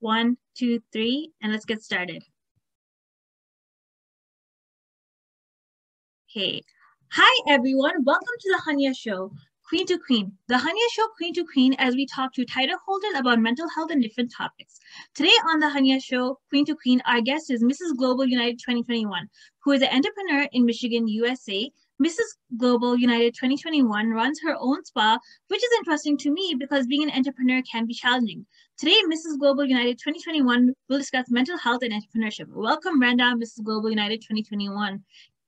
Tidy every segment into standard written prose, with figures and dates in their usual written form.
One, two, three, and let's get started. Okay. Hi, everyone. Welcome to the Hunyah Show, Queen to Queen. The Hunyah Show, Queen to Queen, as we talk to title holders about mental health and different topics. Today on the Hunyah Show, Queen to Queen, our guest is Mrs. Global United 2021, who is an entrepreneur in Michigan, USA. Mrs. Global United 2021 runs her own spa, which is interesting to me because being an entrepreneur can be challenging. Today, Mrs. Global United 2021 will discuss mental health and entrepreneurship. Welcome, Brenda, Mrs. Global United 2021.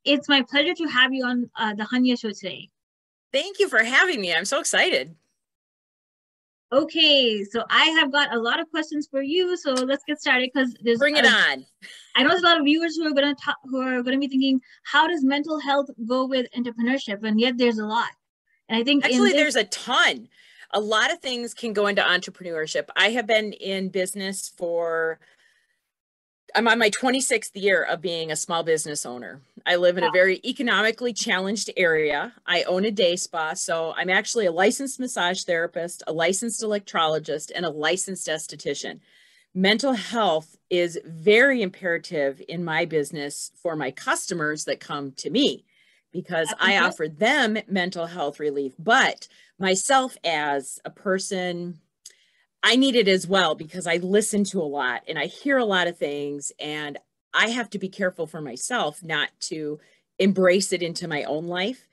It's my pleasure to have you on the Hunyah Show today. Thank you for having me. I'm so excited. Okay, so I have got a lot of questions for you. So let's get started because bring it on. I know there's a lot of viewers who are going to be thinking, how does mental health go with entrepreneurship? And yet there's a lot. And I think actually there's a ton. A lot of things can go into entrepreneurship. I have been in business I'm on my 26th year of being a small business owner. I live in a very economically challenged area. I own a day spa, so I'm actually a licensed massage therapist, a licensed electrologist, and a licensed esthetician. Mental health is very imperative in my business for my customers that come to me because I offer them mental health relief, but myself as a person, I need it as well because I listen to a lot and I hear a lot of things, and I have to be careful for myself not to embrace it into my own life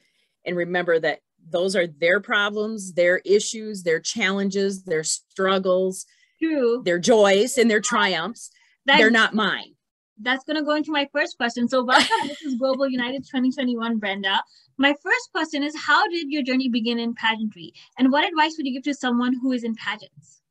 and remember that those are their problems, their issues, their challenges, their struggles, their joys and their triumphs. They're not mine. That's going to go into my first question. So welcome, this is Global United 2021, Brenda. My first question is, how did your journey begin in pageantry? And what advice would you give to someone who is in pageants?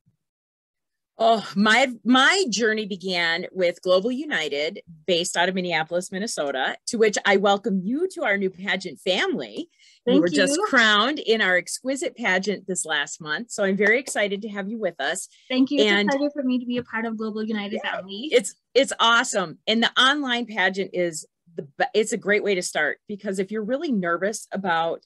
Oh, my journey began with Global United, based out of Minneapolis, Minnesota, to which I welcome you to our new pageant family. You were just crowned in our exquisite pageant this last month, so I'm very excited to have you with us. Thank you. It's a pleasure for me to be a part of Global United family. It's awesome, and the online pageant it's a great way to start because if you're really nervous about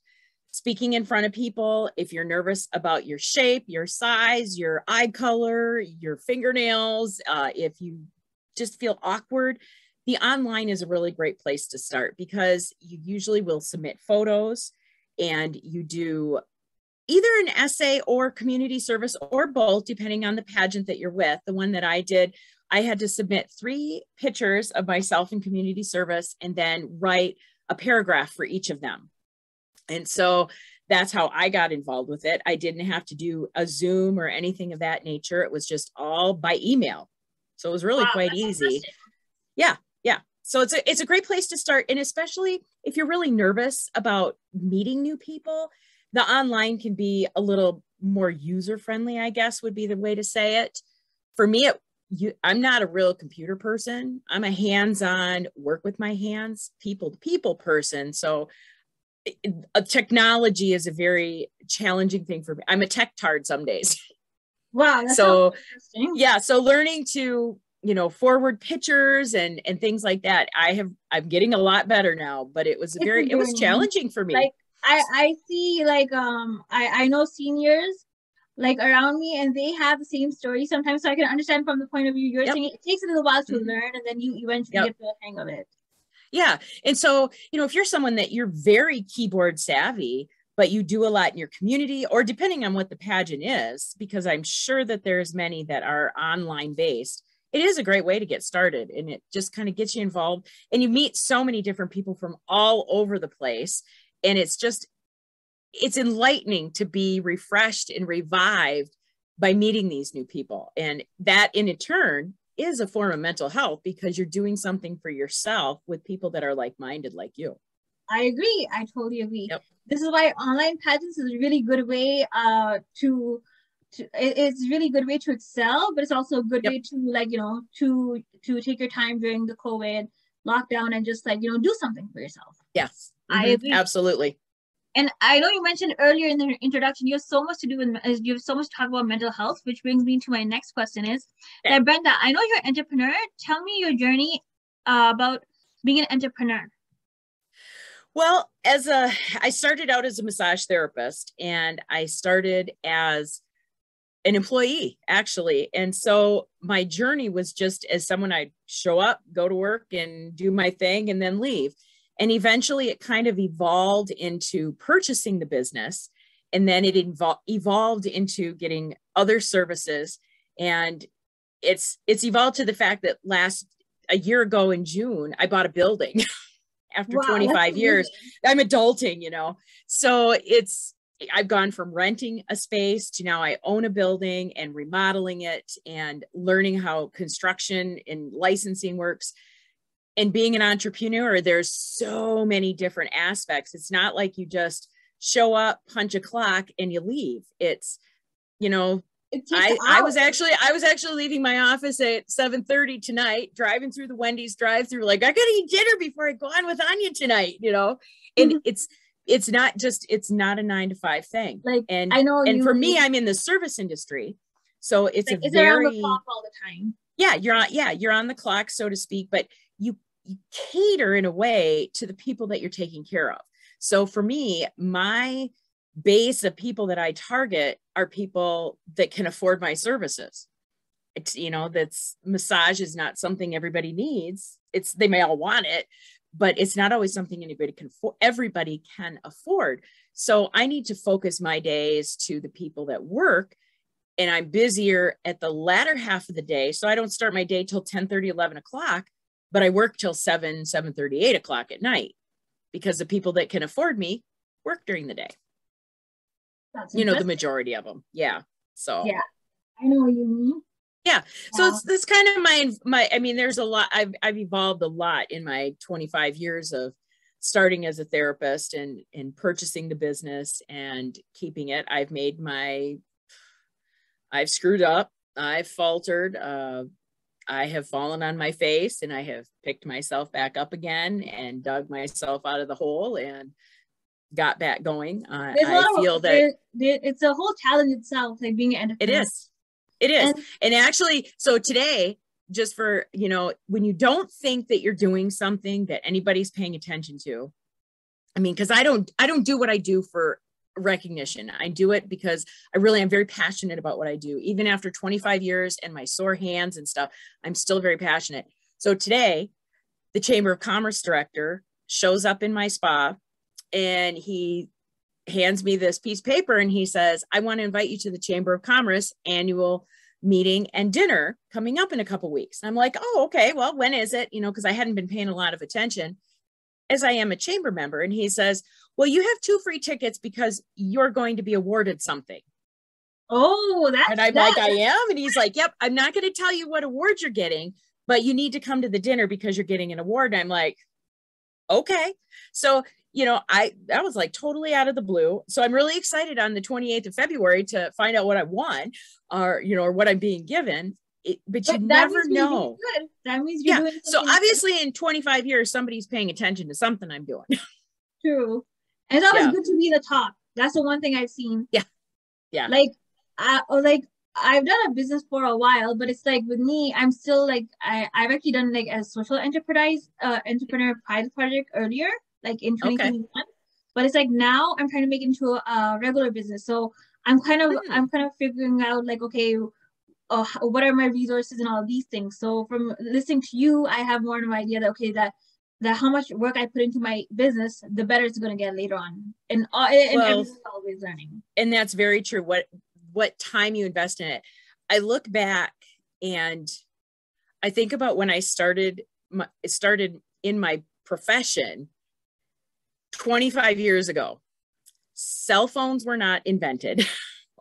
speaking in front of people, if you're nervous about your shape, your size, your eye color, your fingernails, if you just feel awkward, the online is a really great place to start because you usually will submit photos and you do either an essay or community service or both, depending on the pageant that you're with. The one that I did, I had to submit 3 pictures of myself in community service and then write a paragraph for each of them. And so that's how I got involved with it. I didn't have to do a Zoom or anything of that nature. It was just all by email. So it was really quite easy. Yeah. So it's a great place to start. And especially if you're really nervous about meeting new people, the online can be a little more user-friendly, I guess would be the way to say it. For me, I'm not a real computer person. I'm a hands-on, work with my hands, people-to-people person. So technology is a very challenging thing for me. I'm a tech tard some days. Wow. That's so interesting. Yeah. So learning to, forward pictures and things like that. I'm getting a lot better now, but it was challenging for me. Like I see I know seniors around me and they have the same story sometimes. So I can understand from the point of view you're saying it takes a little while to learn and then you eventually get the hang of it. Yeah. And so, if you're someone that you're very keyboard savvy, but you do a lot in your community, or depending on what the pageant is, because I'm sure that there's many that are online based, it is a great way to get started. And it just kind of gets you involved and you meet so many different people from all over the place. And it's enlightening to be refreshed and revived by meeting these new people. And that in turn is a form of mental health because you're doing something for yourself with people that are like-minded like you. I agree. I totally agree. Yep. This is why online pageants is a really good way it's a really good way to excel, but it's also a good way to to take your time during the COVID lockdown and just do something for yourself. Yes. I agree. Absolutely. And I know you mentioned earlier in the introduction, you have so much to talk about mental health, which brings me to my next question is that Brenda, I know you're an entrepreneur. Tell me your journey about being an entrepreneur. Well, I started out as a massage therapist, and I started as an employee, actually. And so my journey was just as someone, I'd show up, go to work and do my thing and then leave. And eventually it kind of evolved into purchasing the business. And then it evolved into getting other services. And it's evolved to the fact that a year ago in June, I bought a building after 25 years. I'm adulting, So I've gone from renting a space to now I own a building and remodeling it and learning how construction and licensing works. And being an entrepreneur, there's so many different aspects. It's not like you just show up, punch a clock, and you leave. It's, I was actually leaving my office at 7:30 tonight, driving through the Wendy's drive-through, like, I gotta eat dinner before I go on with Hunyah tonight, and it's not a 9 to 5 thing. Like, and I know, and for me, I'm in the service industry, so it's like, around the clock all the time. You're on the clock, so to speak, but you cater in a way to the people that you're taking care of. So for me, my base of people that I target are people that can afford my services. It's, that's massage is not something everybody needs. They may all want it, but it's not always something everybody can afford. So I need to focus my days to the people that work, and I'm busier at the latter half of the day. So I don't start my day till 10:30, 11 o'clock, but I work till 7:30, 8 o'clock at night, because the people that can afford me work during the day. The majority of them. Yeah. So yeah, I know what you mean. Yeah. So it's kind of I mean, there's a lot, I've evolved a lot in my 25 years of starting as a therapist and purchasing the business and keeping it. I've screwed up. I've faltered. I have fallen on my face, and I have picked myself back up again and dug myself out of the hole and got back going. I feel that it's a whole challenge itself, like being an entrepreneur. It is. And actually, so today, just for, when you don't think that you're doing something that anybody's paying attention to, I mean, because I don't do what I do for recognition. I do it because I really am very passionate about what I do. Even after 25 years and my sore hands and stuff, I'm still very passionate. So today, the Chamber of Commerce director shows up in my spa, and he hands me this piece of paper, and he says, I want to invite you to the Chamber of Commerce annual meeting and dinner coming up in a couple of weeks. And I'm like, oh, okay, well, when is it? Because I hadn't been paying a lot of attention, as I am a chamber member. And he says, well, you have 2 free tickets because you're going to be awarded something. Oh, and I'm like, I am? And he's like, yep, I'm not going to tell you what award you're getting, but you need to come to the dinner because you're getting an award. And I'm like, okay. So, that was like totally out of the blue. So I'm really excited on the 28th of February to find out what I won, or what I'm being given. But you never know. That means you're doing so obviously in 25 years, somebody's paying attention to something I'm doing. True. And it's always good to be the top. That's the one thing I've seen. Yeah. Yeah. I've done a business for a while, but it's like with me, I'm still like, I've actually done like a social entrepreneur pilot project earlier, like in 2021. Okay. But it's like now I'm trying to make it into a regular business. So I'm kind of figuring out like, okay, what are my resources and all of these things. So from listening to you, I have more of an idea that, okay, that how much work I put into my business, the better it's going to get later on. And everyone's always learning. And that's very true. What time you invest in it. I look back and I think about when I started in my profession 25 years ago. Cell phones were not invented,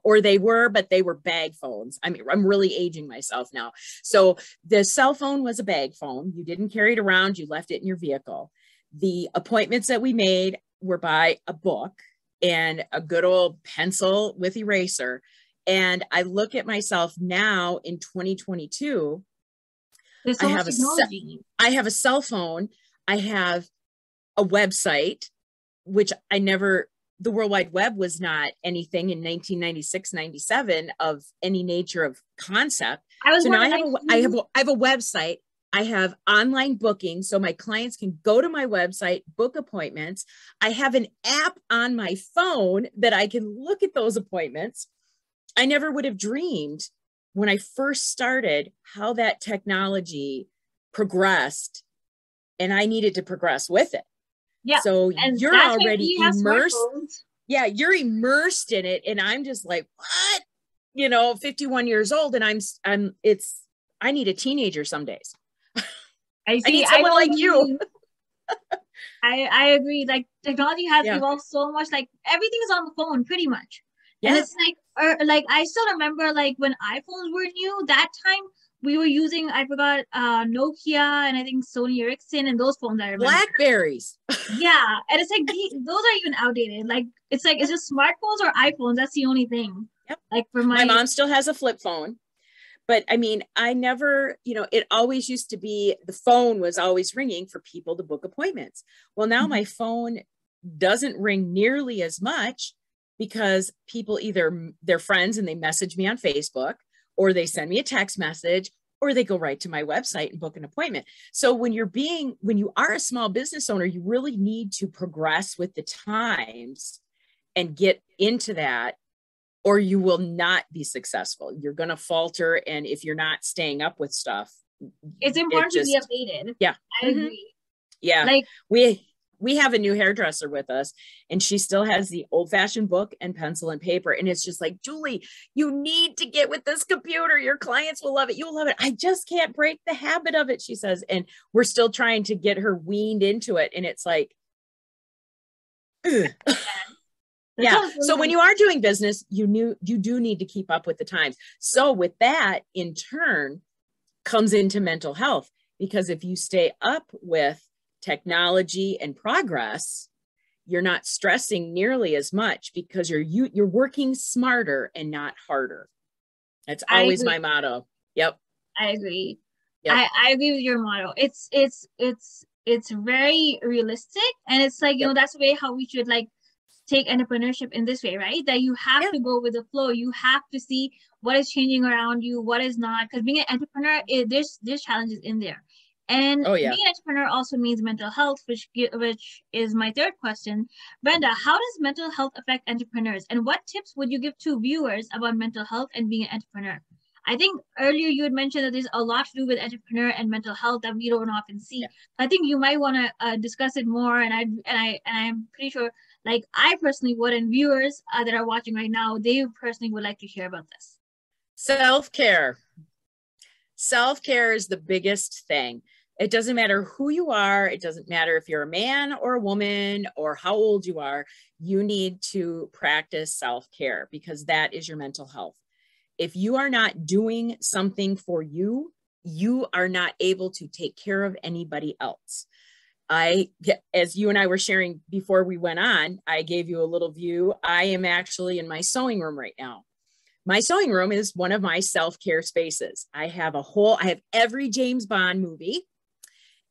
or they were, but they were bag phones. I mean, I'm really aging myself now. So the cell phone was a bag phone. You didn't carry it around. You left it in your vehicle. The appointments that we made were by a book and a good old pencil with eraser. And I look at myself now in 2022. I have a cell phone. I have a website, which the World Wide Web was not anything in 1996, 97 of any nature of concept. So now I have a website. I have online booking, so my clients can go to my website, book appointments. I have an app on my phone that I can look at those appointments. I never would have dreamed when I first started how that technology progressed, and I needed to progress with it. Yeah. So and you're that's why already we have immersed. smartphones. Yeah, you're immersed in it. And I'm just like, what? 51 years old, and I need a teenager some days. I need someone like you. I agree. Like technology has evolved so much. Like everything is on the phone pretty much. And it's like I still remember like when iPhones were new, that time we were using, I forgot, Nokia and I think Sony Ericsson and those phones I remember. Blackberries. Yeah. And it's like those are even outdated. Like it's just smartphones or iPhones. That's the only thing. Yep. Like for my mom still has a flip phone. But I mean, I never, it always used to be the phone was always ringing for people to book appointments. Well, now my phone doesn't ring nearly as much because people either they're friends and they message me on Facebook, or they send me a text message, or they go right to my website and book an appointment. So when you are a small business owner, you really need to progress with the times and get into that, or you will not be successcesual. You're going to falter. And if you're not staying up with stuff, it's important to be updated. Yeah. I agree. Yeah. Like we have a new hairdresser with us, and she still has the old fashioned book and pencil and paper. And it's just like, Julie, you need to get with this computer. Your clients will love it. You'll love it. I just can't break the habit of it, she says. And we're still trying to get her weaned into it. And it's like, yeah. So when you are doing business, you do need to keep up with the times. So with that, in turn, comes into mental health, because if you stay up with technology and progress, you're not stressing nearly as much because you're working smarter and not harder. That's always my motto. Yep. I agree. Yep. I agree with your motto. It's very realistic, and it's like, that's the way how we should like take entrepreneurship in this way, right? That you have to go with the flow. You have to see what is changing around you, what is not. Because being an entrepreneur, there's challenges in there. And being an entrepreneur also means mental health, which is my third question. Brenda, how does mental health affect entrepreneurs? And what tips would you give to viewers about mental health and being an entrepreneur? I think earlier you had mentioned that there's a lot to do with entrepreneur and mental health that we don't often see. I think you might want to discuss it more. And I'm pretty sure, like I personally would, and viewers that are watching right now, they personally would like to hear about this. Self-care. Self-care is the biggest thing. It doesn't matter who you are. It doesn't matter if you're a man or a woman or how old you are. You need to practice self-care, because that is your mental health. If you are not doing something for you, you are not able to take care of anybody else. As you and I were sharing before we went on, I gave you a little view. I am actually in my sewing room right now. My sewing room is one of my self-care spaces. I have every James Bond movie,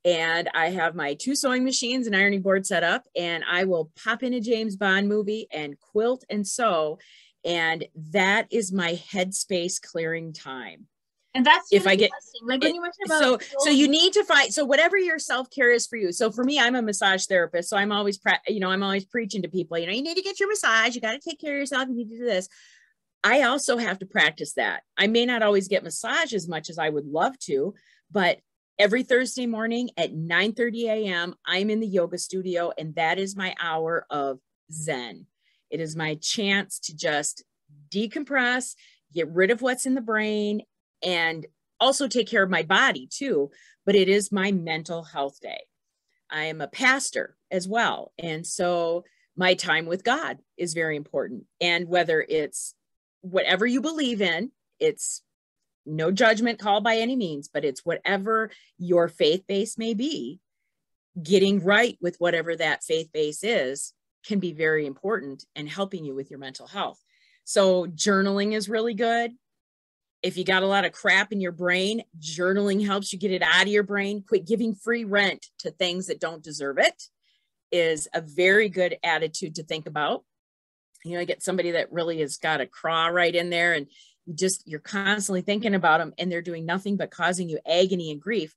and I have my 2 sewing machines and ironing board set up, and I will pop in a James Bond movie and quilt and sew. And that is my headspace clearing time. And that's if I get like when you mentioned about so you need to find, so whatever your self-care is for you. So for me, I'm a massage therapist. So I'm always I'm always preaching to people, you need to get your massage, you got to take care of yourself, you need to do this. I also have to practice that. I may not always get massage as much as I would love to, but every Thursday morning at 9:30 a.m., I'm in the yoga studio, and that is my hour of Zen. It is my chance to just decompress, get rid of what's in the brain, and also take care of my body too. But it is my mental health day. I am a pastor as well. And so my time with God is very important. And whether it's whatever you believe in, it's no judgment call by any means, but it's whatever your faith base may be, getting right with whatever that faith base is can be very important in helping you with your mental health. So journaling is really good. If you got a lot of crap in your brain, journaling helps you get it out of your brain. Quit giving free rent to things that don't deserve it is a very good attitude to think about. You get somebody that really has got a craw right in there, and you're constantly thinking about them, and they're doing nothing but causing you agony and grief.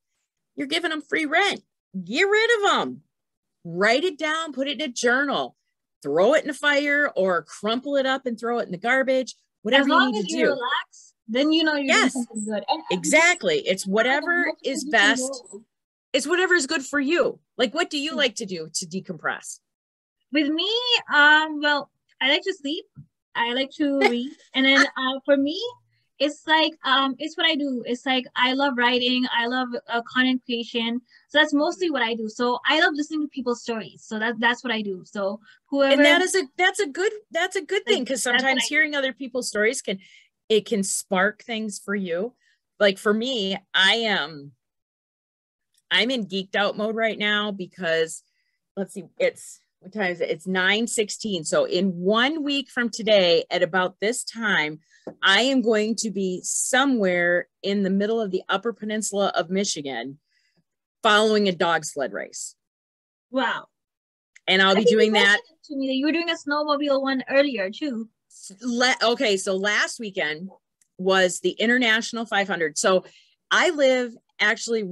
You're giving them free rent. Get rid of them. Write it down, put it in a journal, throw it in a fire, or crumple it up and throw it in the garbage. whatever As you long need as to you do. relax, then you know you're doing Yes, something good. And exactly. It's whatever is best. go. It's whatever is good for you. Like, what do you like to do to decompress? With me, well, I like to sleep. I like to read, and then for me, it's like it's what I do. It's like I love writing. I love content creation. So that's mostly what I do. So I love listening to people's stories. So that's what I do. So And whoever, that's a good like, thing, because that's what sometimes I do. hearing other people's stories can spark things for you. Like for me, I'm in geeked out mode right now because let's see, it's what time is it? It's 9:16. So in 1 week from today at about this time, I am going to be somewhere in the middle of the Upper Peninsula of Michigan following a dog sled race. Wow. And I'll be doing that. To me that you were doing a snowmobile one earlier too. Okay, so last weekend was the International 500. So I live actually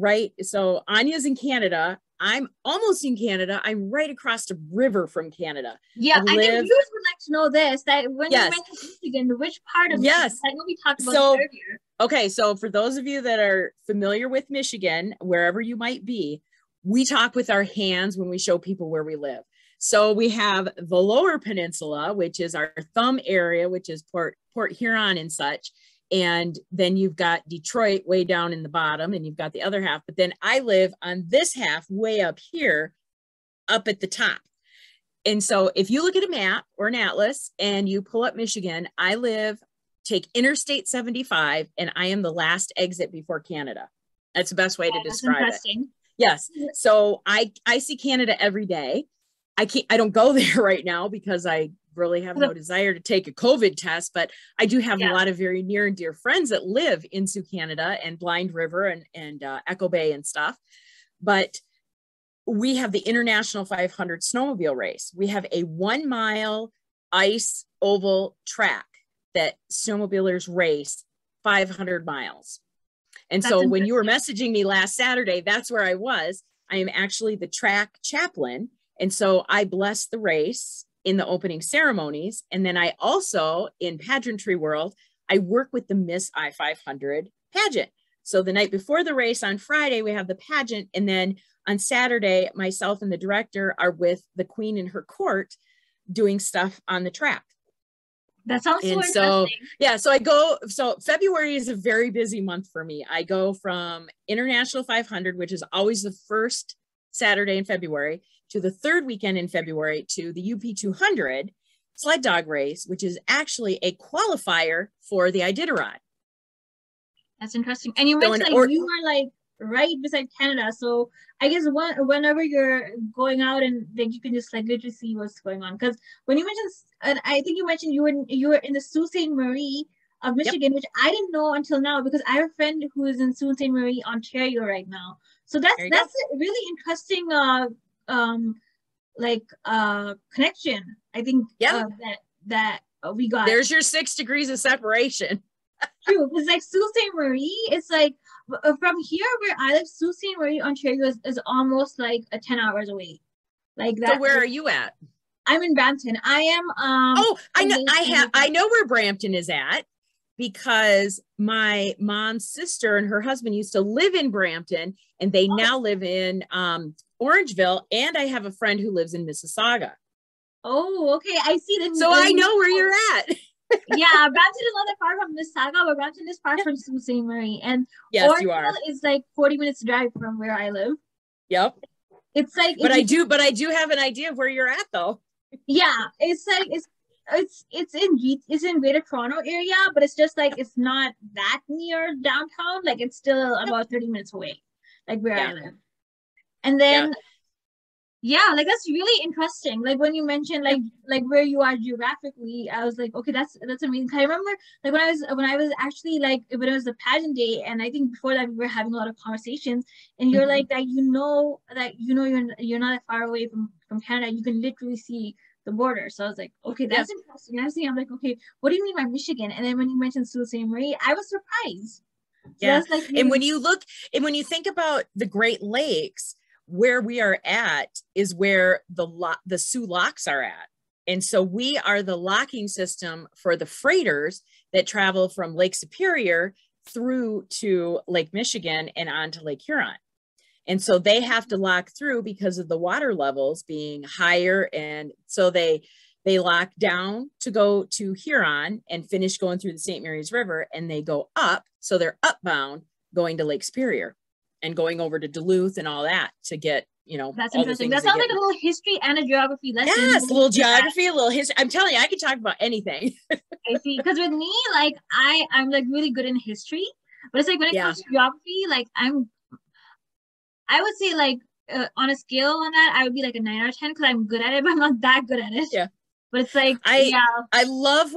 so Anya's in Canada. I'm almost in Canada. I'm right across the river from Canada. Yeah, I think viewers would like to know this, that when you mentioned Michigan, which part of Michigan? I know we talked about this earlier. Okay, so for those of you that are familiar with Michigan, wherever you might be, we talk with our hands when we show people where we live. So we have the Lower Peninsula, which is our thumb area, which is Port Huron and such. And then you've got Detroit way down in the bottom, and you've got the other half. But then I live on this half way up here, up at the top. And so if you look at a map or an atlas and you pull up Michigan, take Interstate 75, and I am the last exit before Canada. That's the best way to describe it. Yes. So I see Canada every day. I don't go there right now because I really have no desire to take a COVID test, but I do have a lot of very near and dear friends that live in Sioux, Canada, and Blind River and Echo Bay and stuff. But we have the International 500 snowmobile race. We have a 1 mile ice oval track that snowmobilers race 500 miles. And so when you were messaging me last Saturday, that's where I was. I am actually the track chaplain. And so I bless the race in the opening ceremonies. And then I also, in pageantry world, I work with the Miss I-500 pageant. So the night before the race on Friday, we have the pageant. And then on Saturday, myself and the director are with the queen in her court doing stuff on the track. That sounds so interesting. So February is a very busy month for me. I go from International 500, which is always the first Saturday in February, to the third weekend in February to the UP 200 sled dog race, which is actually a qualifier for the Iditarod. That's interesting. And you mentioned you were like right beside Canada. So I guess whenever you're going out and then you can just like literally see what's going on. Because when you mentioned, and I think you mentioned you were in the Sault Ste. Marie of Michigan, which I didn't know until now because I have a friend who is in Sault Ste. Marie, Ontario right now. So that's a really interesting connection. I think that we got. There's your 6 degrees of separation. True, because like Sault Ste. Marie, it's like from here where I live, Sault Ste. Marie, Ontario is almost like 10 hours away. Like that. So where are you at? I'm in Brampton. I am I know where Brampton is at because my mom's sister and her husband used to live in Brampton, and they now live in Orangeville, and I have a friend who lives in Mississauga. Oh, okay. I see that. So I know where you're at. Yeah, Brampton is not that far from Mississauga, but Brampton is far from Sault Ste. Marie. And yes, Orangeville you are. is like 40 minutes drive from where I live. Yep. It's like but I do have an idea of where you're at though. Yeah, it's like it's in Greater Toronto area, but it's just like it's not that near downtown. Like it's still about 30 minutes away, like where I live. And then like that's really interesting. Like when you mentioned like where you are geographically, I was like, okay, that's amazing. I remember like when I was actually like when it was the pageant day, and I think before that we were having a lot of conversations, and you're like that you're not that far away from Canada. You can literally see the border. So I was like, okay, that's interesting. I'm like, okay, what do you mean by Michigan? And then when you mentioned Sault Ste. Marie, I was surprised. So like, and when you think about the Great Lakes, where we are at is where the Sioux Locks are at. And so we are the locking system for the freighters that travel from Lake Superior through to Lake Michigan and on to Lake Huron. And so they have to lock through because of the water levels being higher. And so they lock down to go to Huron and finish going through the St. Mary's River, and they go up. So they're upbound going to Lake Superior and going over to Duluth and all that to get, you know, that's all interesting. That sounds like a little history and a geography lesson. Yes, a little geography, a little history. I'm telling you, I could talk about anything. I see. Because with me, like I'm like really good in history, but it's like when it comes to geography, like I would say like on a scale on that, I would be like a 9 out of 10 because I'm good at it, but I'm not that good at it. Yeah. But it's like, I love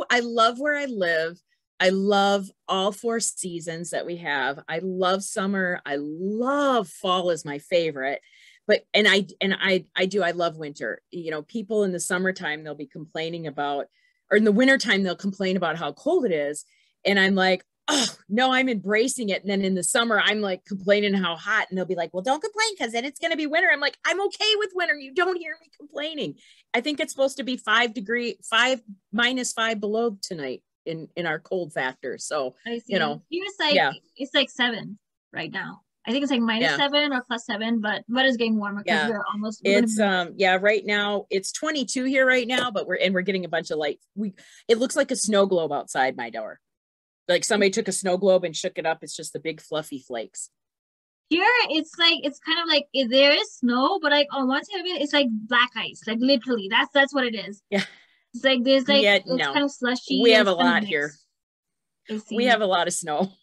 where I live. I love all 4 seasons that we have. I love summer. I love fall is my favorite. But, I love winter. You know, people in the summertime, they'll be complaining about, or in the wintertime, they'll complain about how cold it is. And I'm like, oh, no, I'm embracing it. And then in the summer, I'm like complaining how hot, and they'll be like, well, don't complain because then it's going to be winter. I'm like, I'm okay with winter. You don't hear me complaining. I think it's supposed to be -5 below tonight in our cold factor. So, you know, it's like, it's like 7 right now. I think it's like -7 or +7, but weather's getting warmer because we're almost. It's right now it's 22 here right now, but we're getting a bunch of it looks like a snow globe outside my door. Like somebody took a snow globe and shook it up. It's just the big fluffy flakes. Here, it's like, it's kind of like there is snow, but like on one side of it, it's like black ice. Like literally, that's what it is. Yeah. It's like there's like it's kind of slushy. We have a lot here. We have a lot of snow.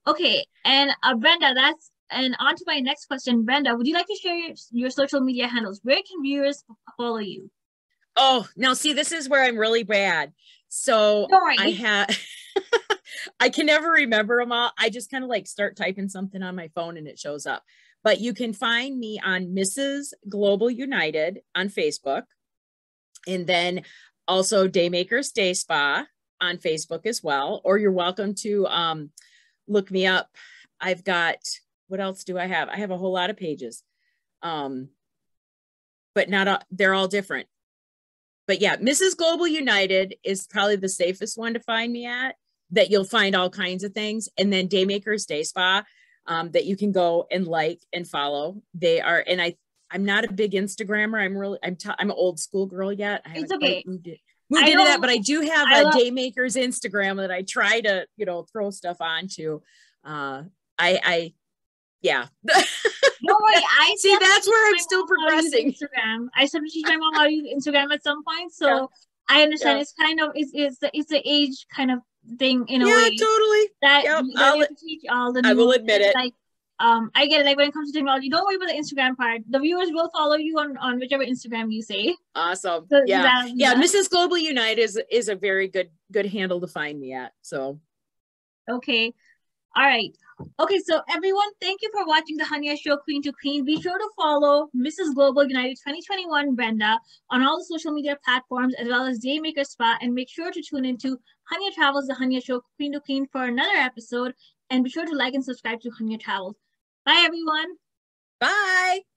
Okay, and Brenda, and on to my next question. Brenda, would you like to share your social media handles? Where can viewers follow you? Oh, now see, this is where I'm really bad. So I can never remember them all. I just kind of like start typing something on my phone and it shows up. But you can find me on Mrs. Global United on Facebook. And then also Daymakers Day Spa on Facebook as well. Or you're welcome to look me up. I've got, what else do I have? I have a whole lot of pages. But they're all different. But yeah, Mrs. Global United is probably the safest one to find me at, that you'll find all kinds of things. And then Daymakers Day Spa, that you can go and like and follow. They are, and I'm not a big Instagrammer. I'm an old school girl yet. I haven't moved into that, but I do have a Daymakers Instagram that I try to, you know, throw stuff onto. Yeah. Don't worry, see, that's where I'm still progressing. Instagram. I started to teach my mom how to use Instagram at some point, so I understand. It's kind of it's the age kind of thing in a way. Yeah, totally. That you have to teach all the. I will admit it. Like, I get it. Like when it comes to technology, don't worry about the Instagram part. The viewers will follow you on whichever Instagram you say. Awesome. So Mrs. Global United is a very good handle to find me at. So. Okay. All right. Okay, so everyone, thank you for watching the Hunyah Show Queen to Queen. Be sure to follow Mrs. Global United 2021 Brenda on all the social media platforms, as well as Daymaker Spa, and make sure to tune into Hunyah Travels, the Hunyah Show Queen to Queen for another episode, and be sure to like and subscribe to Hunyah Travels. Bye, everyone. Bye.